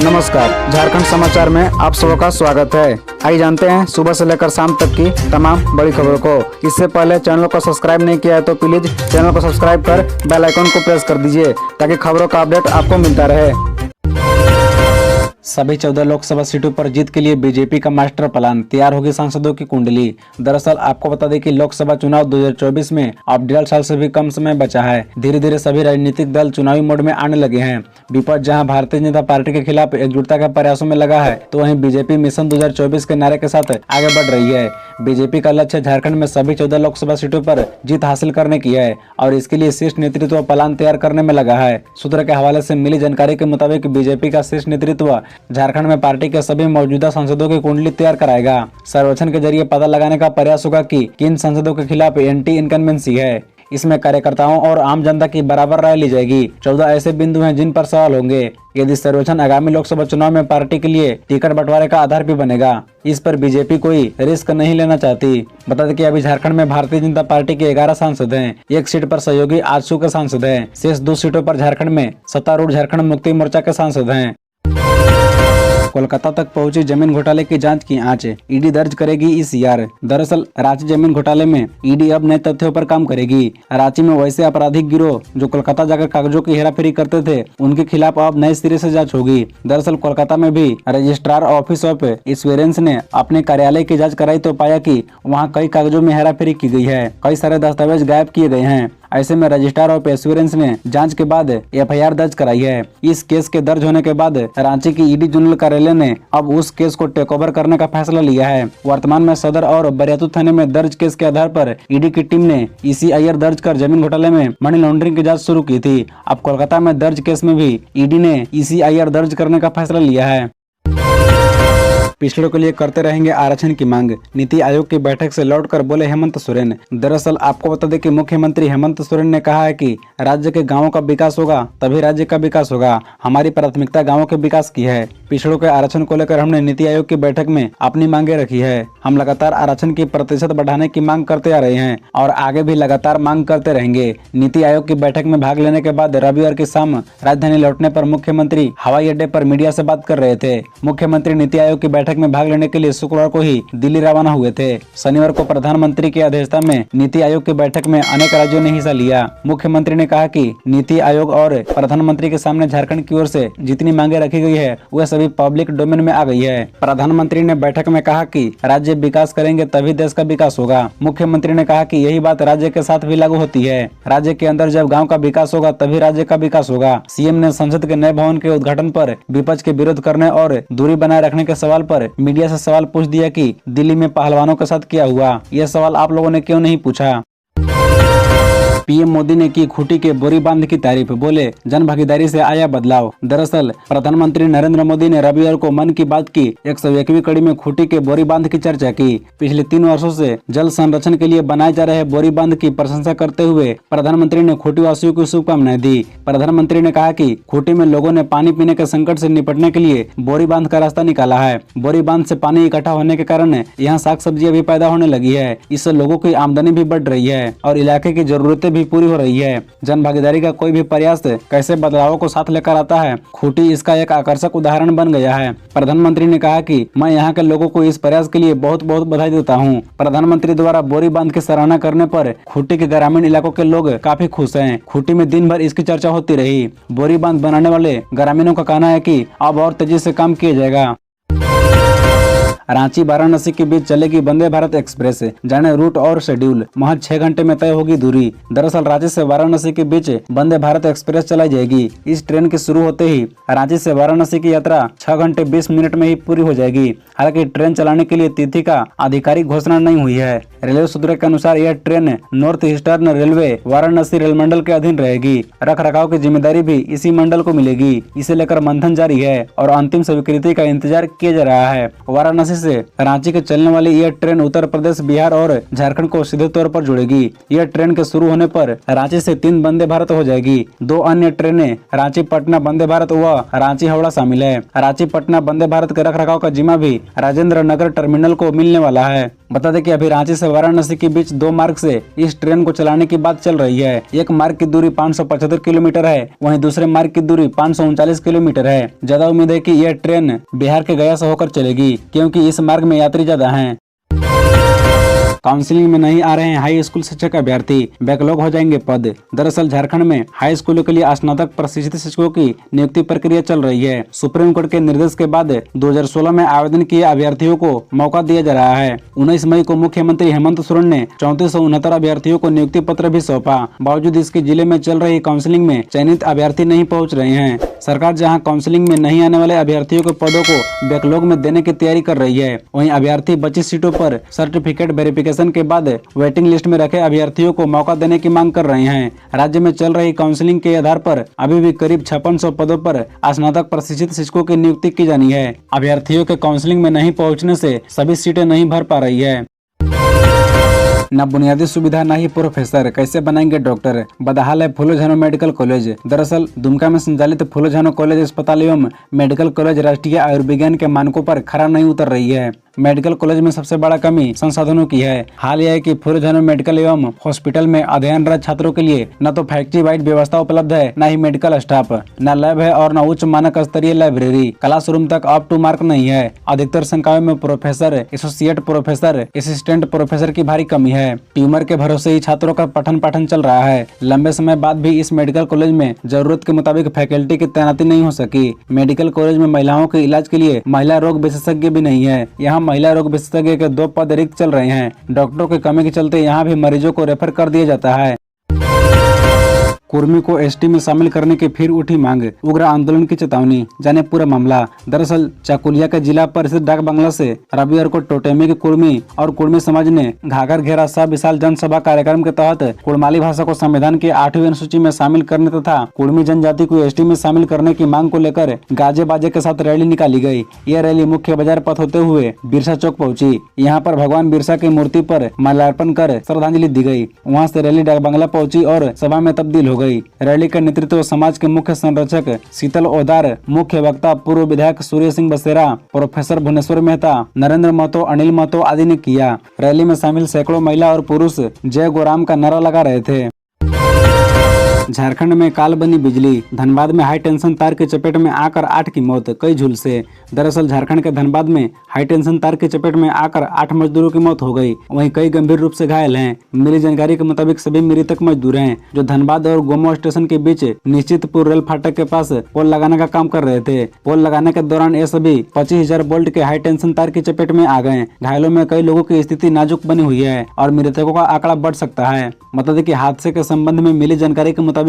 नमस्कार, झारखंड समाचार में आप सबका स्वागत है। आइए जानते हैं सुबह से लेकर शाम तक की तमाम बड़ी खबरों को। इससे पहले चैनल को सब्सक्राइब नहीं किया है तो प्लीज चैनल को सब्सक्राइब कर बेल आइकन को प्रेस कर दीजिए ताकि खबरों का अपडेट आपको मिलता रहे। सभी 14 लोकसभा सीटों पर जीत के लिए बीजेपी का मास्टर प्लान, तैयार होगी सांसदों की कुंडली। दरअसल आपको बता दें कि लोकसभा चुनाव 2024 में अब 1.5 साल से भी कम समय बचा है। धीरे धीरे सभी राजनीतिक दल चुनावी मोड में आने लगे हैं। विपक्ष जहां भारतीय जनता पार्टी के खिलाफ एकजुटता के प्रयासों में लगा है, तो वहीं बीजेपी मिशन 2024 के नारे के साथ आगे बढ़ रही है। बीजेपी का लक्ष्य झारखंड में सभी 14 लोकसभा सीटों पर जीत हासिल करने की है और इसके लिए शीर्ष नेतृत्व प्लान तैयार करने में लगा है। सूत्र के हवाले से मिली जानकारी के मुताबिक बीजेपी का शीर्ष नेतृत्व झारखंड में पार्टी के सभी मौजूदा सांसदों की कुंडली तैयार कराएगा। सर्वेक्षण के जरिए पता लगाने का प्रयास होगा कि किन सांसदों के खिलाफ एंटी इनकम्बेंसी है। इसमें कार्यकर्ताओं और आम जनता की बराबर राय ली जाएगी। 14 ऐसे बिंदु हैं जिन पर सवाल होंगे। यदि सर्वेक्षण आगामी लोकसभा चुनाव में पार्टी के लिए टिकट बंटवारे का आधार भी बनेगा। इस पर बीजेपी कोई रिस्क नहीं लेना चाहती। बता दें कि अभी झारखंड में भारतीय जनता पार्टी के 11 सांसद हैं। एक सीट पर सहयोगी आजसू के सांसद हैं। शेष 2 सीटों पर झारखंड में सत्तारूढ़ झारखंड मुक्ति मोर्चा के सांसद हैं। कोलकाता तक पहुंची जमीन घोटाले की जांच की आंच, ईडी दर्ज करेगी ईसीआर। दरअसल रांची जमीन घोटाले में ईडी अब नए तथ्यों पर काम करेगी। रांची में वैसे आपराधिक गिरोह जो कोलकाता जाकर कागजों की हेराफेरी करते थे, उनके खिलाफ अब नए सिरे से जांच होगी। दरअसल कोलकाता में भी रजिस्ट्रार ऑफिस ऑफ इंश्योरेंस ने अपने कार्यालय की जाँच कराई तो पाया कि वहाँ कई कागजों में हेराफेरी की गई है। कई सारे दस्तावेज गायब किए गए हैं। ऐसे में रजिस्ट्रार ऑफ इंश्योरेंस ने जांच के बाद एफआईआर दर्ज कराई है। इस केस के दर्ज होने के बाद रांची की ईडी जनरल कार्यालय ने अब उस केस को टेक ओवर करने का फैसला लिया है। वर्तमान में सदर और बरियातू थाने में दर्ज केस के आधार पर ईडी की टीम ने ईसीआईआर दर्ज कर जमीन घोटाले में मनी लॉन्ड्रिंग की जांच शुरू की थी। अब कोलकाता में दर्ज केस में भी ईडी ने ईसीआईआर दर्ज करने का फैसला लिया है। पिछड़ों के लिए करते रहेंगे आरक्षण की मांग, नीति आयोग की बैठक से लौटकर बोले हेमंत सोरेन। दरअसल आपको बता दें कि मुख्यमंत्री हेमंत सोरेन ने कहा है कि राज्य के गांवों का विकास होगा तभी राज्य का विकास होगा। हमारी प्राथमिकता गांवों के विकास की है। पिछड़ों के आरक्षण को लेकर हमने नीति आयोग की बैठक में अपनी मांगे रखी है। हम लगातार आरक्षण की प्रतिशत बढ़ाने की मांग करते आ रहे हैं और आगे भी लगातार मांग करते रहेंगे। नीति आयोग की बैठक में भाग लेने के बाद रविवार की शाम राजधानी लौटने पर मुख्यमंत्री हवाई अड्डे पर मीडिया से बात कर रहे थे। मुख्यमंत्री नीति आयोग की बैठक में भाग लेने के लिए शुक्रवार को ही दिल्ली रवाना हुए थे। शनिवार को प्रधानमंत्री की अध्यक्षता में नीति आयोग की बैठक में अनेक राज्यों ने हिस्सा लिया। मुख्यमंत्री ने कहा कि नीति आयोग और प्रधानमंत्री के सामने झारखंड की ओर से जितनी मांगे रखी गई है वह सभी पब्लिक डोमेन में आ गई है। प्रधानमंत्री ने बैठक में कहा कि राज्य विकास करेंगे तभी देश का विकास होगा। मुख्यमंत्री ने कहा कि यही बात राज्य के साथ भी लागू होती है। राज्य के अंदर जब गाँव का विकास होगा तभी राज्य का विकास होगा। सीएम ने संसद के नए भवन के उद्घाटन पर विपक्ष के विरोध करने और दूरी बनाए रखने के सवाल पर मीडिया से सवाल पूछ दिया कि दिल्ली में पहलवानों के साथ क्या हुआ। यह सवाल आप लोगों ने क्यों नहीं पूछा। पीएम मोदी ने की खूंटी के बोरी बांध की तारीफ, बोले जन भागीदारी से आया बदलाव। दरअसल प्रधानमंत्री नरेंद्र मोदी ने रविवार को मन की बात की 101वीं कड़ी में खूंटी के बोरी बांध की चर्चा की। पिछले 3 वर्षों से जल संरक्षण के लिए बनाए जा रहे बोरी बांध की प्रशंसा करते हुए प्रधानमंत्री ने खूंटी वासियों को शुभकामनाएं दी। प्रधानमंत्री ने कहा कि खूंटी में लोगों ने पानी पीने के संकट से निपटने के लिए बोरी बांध का रास्ता निकाला है। बोरी बांध से पानी इकट्ठा होने के कारण यहाँ साग सब्जियां भी पैदा होने लगी है। इससे लोगों की आमदनी भी बढ़ रही है और इलाके की जरूरतें भी पूरी हो रही है। जन भागीदारी का कोई भी प्रयास कैसे बदलावों को साथ लेकर आता है, खूंटी इसका एक आकर्षक उदाहरण बन गया है। प्रधानमंत्री ने कहा कि मैं यहाँ के लोगों को इस प्रयास के लिए बहुत बहुत बधाई देता हूँ। प्रधानमंत्री द्वारा बोरी बांध की सराहना करने पर खूंटी के ग्रामीण इलाकों के लोग काफी खुश हैं। खूंटी में दिन भर इसकी चर्चा होती रही। बोरी बांध बनाने वाले ग्रामीणों का कहना है कि अब और तेजी से काम किया जाएगा। रांची वाराणसी के बीच चलेगी वंदे भारत एक्सप्रेस, जाने रूट और शेड्यूल। महज 6 घंटे में तय होगी दूरी। दरअसल रांची से वाराणसी के बीच वंदे भारत एक्सप्रेस चलाई जाएगी। इस ट्रेन के शुरू होते ही रांची से वाराणसी की यात्रा 6 घंटे 20 मिनट में ही पूरी हो जाएगी। हालांकि ट्रेन चलाने के लिए तिथि का आधिकारिक घोषणा नहीं हुई है। रेलवे सूत्रों के अनुसार यह train north eastern railway Varanasi rail मंडल के अधीन रहेगी। रख रखाव की जिम्मेदारी भी इसी मंडल को मिलेगी। इसे लेकर मंथन जारी है और अंतिम स्वीकृति का इंतजार किया जा रहा है। वाराणसी से रांची के चलने वाली यह ट्रेन उत्तर प्रदेश, बिहार और झारखंड को सीधे तौर पर जोड़ेगी। यह ट्रेन के शुरू होने पर रांची से 3 वंदे भारत हो जाएगी। 2 अन्य ट्रेनें रांची पटना वंदे भारत व रांची हावड़ा शामिल है। रांची पटना वंदे भारत के रख रखाव का जिम्मा भी राजेंद्र नगर टर्मिनल को मिलने वाला है। बता दें कि अभी रांची से वाराणसी के बीच 2 मार्ग से इस ट्रेन को चलाने की बात चल रही है। एक मार्ग की दूरी 575 किलोमीटर है, वहीं दूसरे मार्ग की दूरी 539 किलोमीटर है। ज्यादा उम्मीद है कि यह ट्रेन बिहार के गया से होकर चलेगी, क्योंकि इस मार्ग में यात्री ज्यादा हैं। काउंसलिंग में नहीं आ रहे हैं हाई स्कूल शिक्षक अभ्यर्थी, बैकलॉग हो जाएंगे पद। दरअसल झारखंड में हाई स्कूलों के लिए स्नातक प्रशिक्षित शिक्षकों की नियुक्ति प्रक्रिया चल रही है। सुप्रीम कोर्ट के निर्देश के बाद 2016 में आवेदन किए अभ्यर्थियों को मौका दिया जा रहा है। 19 मई को मुख्यमंत्री हेमंत सोरेन ने 3469 अभ्यर्थियों को नियुक्ति पत्र भी सौंपा। बावजूद इसके जिले में चल रही काउंसलिंग में चयनित अभ्यर्थी नहीं पहुँच रहे हैं। सरकार जहाँ काउंसलिंग में नहीं आने वाले अभ्यर्थियों के पदों को बैकलॉग में देने की तैयारी कर रही है, वहीं अभ्यर्थी बची सीटों पर सर्टिफिकेट वेरिफिकेशन के बाद वेटिंग लिस्ट में रखे अभ्यर्थियों को मौका देने की मांग कर रहे हैं। राज्य में चल रही काउंसलिंग के आधार पर अभी भी करीब 5600 पदों पर स्नातक प्रशिक्षित शिक्षकों की नियुक्ति की जानी है। अभ्यर्थियों के काउंसलिंग में नहीं पहुंचने से सभी सीटें नहीं भर पा रही है। न बुनियादी सुविधा न ही प्रोफेसर, कैसे बनाएंगे डॉक्टर, बदहाल है फूलो झानो मेडिकल कॉलेज। दरअसल दुमका में संचालित फूलो झानो कॉलेज अस्पताल एवं मेडिकल कॉलेज राष्ट्रीय आयुर्विज्ञान के मानकों पर खरा नहीं उतर रही है। मेडिकल कॉलेज में सबसे बड़ा कमी संसाधनों की है। हाल यह है कि फूलो झानो मेडिकल एवं हॉस्पिटल में अध्ययनरत छात्रों के लिए न तो फैक्ट्री वाइड व्यवस्था उपलब्ध है, न ही मेडिकल स्टाफ, न लैब है और न उच्च मानक स्तरीय लाइब्रेरी। क्लासरूम तक अप टू मार्क नहीं है। अधिकतर संकायों में professor, associate professor, assistant professor की भारी कमी है। ट्यूमर के भरोसे ही छात्रों का पठन पाठन चल रहा है। लंबे समय बाद भी इस मेडिकल कॉलेज में जरूरत के मुताबिक फैकल्टी की तैनाती नहीं हो सकी। मेडिकल कॉलेज में महिलाओं के इलाज के लिए महिला रोग विशेषज्ञ भी नहीं है। यहाँ महिला रोग विशेषज्ञ के 2 पद रिक्त चल रहे हैं। डॉक्टरों की कमी के चलते यहाँ भी मरीजों को रेफर कर दिया जाता है। कुर्मी को एसटी में शामिल करने की फिर उठी मांग, उग्र आंदोलन की चेतावनी, जाने पूरा मामला। दरअसल चाकुलिया के जिला परिषद डाक बंगला से रविवार को टोटेमी के कुर्मी और कुर्मी समाज ने घाघर घेरा सा विशाल जनसभा कार्यक्रम के तहत कुड़माली भाषा को संविधान की 8वीं अनुसूची में शामिल करने तथा कुर्मी जनजाति को एसटी में शामिल करने की मांग को लेकर गाजे बाजे के साथ रैली निकाली गयी। यह रैली मुख्य बाजार पथ होते हुए बिरसा चौक पहुँची। यहाँ पर भगवान बिरसा की मूर्ति पर माल्यार्पण कर श्रद्धांजलि दी गयी। वहाँ से रैली डाक बंगला पहुँची और सभा में तब्दील हो गई। रैली का नेतृत्व समाज के मुख्य संरक्षक शीतल ओदार, मुख्य वक्ता पूर्व विधायक सूर्य सिंह बसेरा, प्रोफेसर भुवनेश्वर मेहता, नरेंद्र महतो, अनिल महतो आदि ने किया। रैली में शामिल सैकड़ों महिला और पुरुष जय गोराम का नारा लगा रहे थे। झारखंड में काल बनी बिजली, धनबाद में हाई टेंशन तार की चपेट में आकर 8 की मौत, कई झुलसे। दरअसल झारखंड के धनबाद में हाई टेंशन तार की चपेट में आकर 8 मजदूरों की मौत हो गई, वहीं कई गंभीर रूप से घायल हैं। मिली जानकारी के मुताबिक सभी मृतक मजदूर हैं, जो धनबाद और गोमो स्टेशन के बीच निश्चितपुर रेल फाटक के पास पोल लगाने का काम कर रहे थे। पोल लगाने के दौरान ये सभी 25,000 वोल्ट के हाई टेंशन तार की चपेट में आ गए। घायलों में कई लोगों की स्थिति नाजुक बनी हुई है और मृतकों का आंकड़ा बढ़ सकता है। बता दें कि हादसे के संबंध में मिली जानकारी के मुताबिक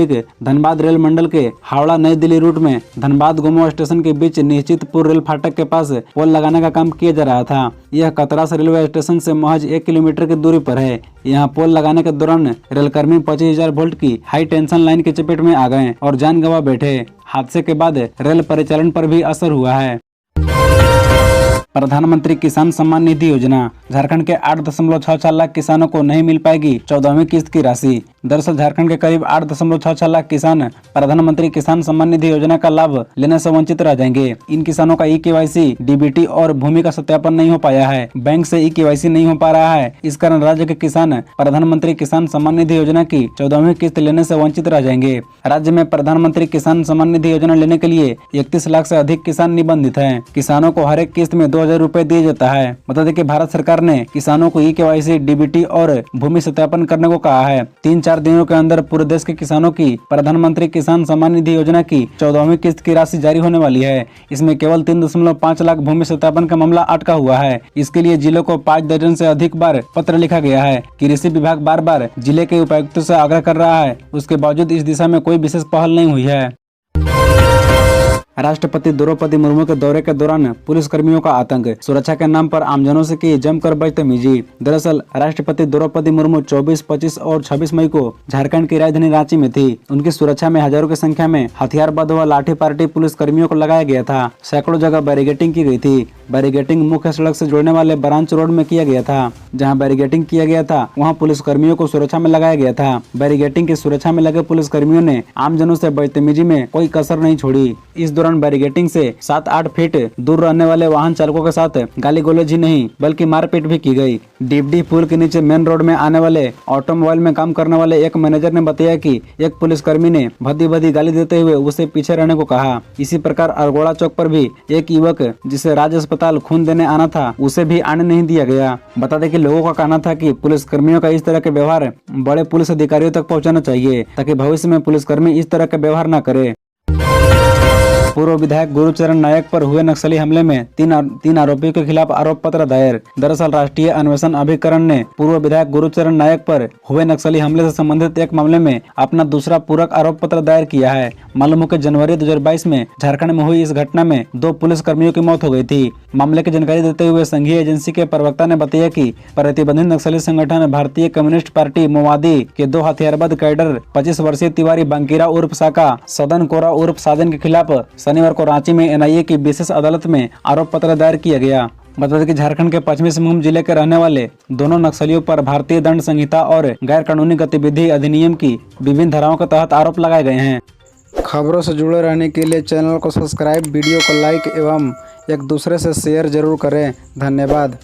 धनबाद रेल मंडल के हावड़ा नई दिल्ली रूट में धनबाद गोमो स्टेशन के बीच निश्चितपुर रेल फाटक के पास पोल लगाने का काम किया जा रहा था। यह कतरास रेलवे स्टेशन से महज 1 किलोमीटर की दूरी पर है। यहाँ पोल लगाने के दौरान रेलकर्मी 25,000 वोल्ट की हाई टेंशन लाइन की चपेट में आ गए और जान गंवा बैठे। हादसे के बाद रेल परिचालन पर भी असर हुआ है। प्रधानमंत्री किसान सम्मान निधि योजना, झारखंड के 8.64 लाख किसानों को नहीं मिल पाएगी 14वीं किस्त की राशि। दरअसल झारखंड के करीब 8.64 लाख किसान प्रधानमंत्री किसान सम्मान निधि योजना का लाभ लेने से वंचित रह जाएंगे। इन किसानों का ई-केवाईसी, डीबीटी और भूमि का सत्यापन नहीं हो पाया है। बैंक से ई-केवाईसी नहीं हो पा रहा है। इस कारण राज्य के किसान प्रधानमंत्री किसान सम्मान निधि योजना की 14वीं किस्त लेने से वंचित रह जाएंगे। राज्य में प्रधानमंत्री किसान सम्मान निधि योजना लेने के लिए 31 लाख से अधिक किसान निबंधित हैं। किसानों को हर एक किस्त में 2,000 रुपए दिए जाता है। बता दें कि भारत सरकार ने किसानों को ई-केवाईसी, डीबीटी और भूमि सत्यापन करने को कहा है। 3-4 दिनों के अंदर पूरे देश के किसानों की प्रधानमंत्री किसान सम्मान निधि योजना की 14वीं किस्त की राशि जारी होने वाली है। इसमें केवल 3.5 लाख भूमि सत्यापन का मामला अटका हुआ है। इसके लिए जिलों को 5 दर्जन से अधिक बार पत्र लिखा गया है। कृषि विभाग बार बार जिले के उपायुक्तों से आग्रह कर रहा है, उसके बावजूद इस दिशा में कोई विशेष पहल नहीं हुई है। राष्ट्रपति द्रौपदी मुर्मू के दौरे के दौरान पुलिस कर्मियों का आतंक, सुरक्षा के नाम पर आमजनों से की जमकर बदतमीजी। दरअसल राष्ट्रपति द्रौपदी मुर्मू 24, 25 और 26 मई को झारखंड की राजधानी रांची में थी। उनकी सुरक्षा में हजारों की संख्या में हथियारबंद व लाठी पार्टी पुलिस कर्मियों को लगाया गया था। सैकड़ों जगह बैरिकेडिंग की गई थी। बैरिगेटिंग मुख्य सड़क से जोड़ने वाले ब्रांच रोड में किया गया था। जहां बैरिगेटिंग किया गया था वहां पुलिसकर्मियों को सुरक्षा में लगाया गया था। बैरिगेटिंग की सुरक्षा में लगे पुलिसकर्मियों ने आमजनों से बदतमीजी में कोई कसर नहीं छोड़ी। इस दौरान बैरिगेटिंग से 7-8 फीट दूर रहने वाले वाहन चालकों के साथ गाली गलौज ही नहीं बल्कि मारपीट भी की गई। डिपडी पुल के नीचे मेन रोड में आने वाले ऑटोमोबाइल में काम करने वाले एक मैनेजर ने बताया कि एक पुलिसकर्मी ने भद्दी गाली देते हुए उसे पीछे रहने को कहा। इसी प्रकार अरगोड़ा चौक पर भी एक युवक जिसे राज्य अस्पताल खून देने आना था उसे भी आने नहीं दिया गया। बता दें कि लोगों का कहना था कि पुलिसकर्मियों का इस तरह के व्यवहार बड़े पुलिस अधिकारियों तक पहुंचाना चाहिए ताकि भविष्य में पुलिसकर्मी इस तरह का व्यवहार न करे। पूर्व विधायक गुरुचरण नायक पर हुए नक्सली हमले में तीन आरोपियों के खिलाफ आरोप पत्र दायर। दरअसल राष्ट्रीय अन्वेषण अभिकरण ने पूर्व विधायक गुरुचरण नायक पर हुए नक्सली हमले से संबंधित एक मामले में अपना दूसरा पूरक आरोप पत्र दायर किया है। मालूम हो कि जनवरी 2022 में झारखंड में हुई इस घटना में 2 पुलिस कर्मियों की मौत हो गई थी। मामले की जानकारी देते हुए संघीय एजेंसी के प्रवक्ता ने बताया कि प्रतिबंधित नक्सली संगठन भारतीय कम्युनिस्ट पार्टी माओवादी के 2 हथियारबंद कैडर 25 वर्षीय तिवारी बंकीरा उर्फ साका, सदन कोरा उर्फ साजन के खिलाफ शनिवार को रांची में एनआईए की विशेष अदालत में आरोप पत्र दायर किया गया। बता दें कि झारखंड के पश्चिमी सिंहभूम जिले के रहने वाले दोनों नक्सलियों पर भारतीय दंड संहिता और गैर कानूनी गतिविधि अधिनियम की विभिन्न धाराओं के तहत आरोप लगाए गए हैं। खबरों से जुड़े रहने के लिए चैनल को सब्सक्राइब, वीडियो को लाइक एवं एक दूसरे से शेयर जरूर करें। धन्यवाद।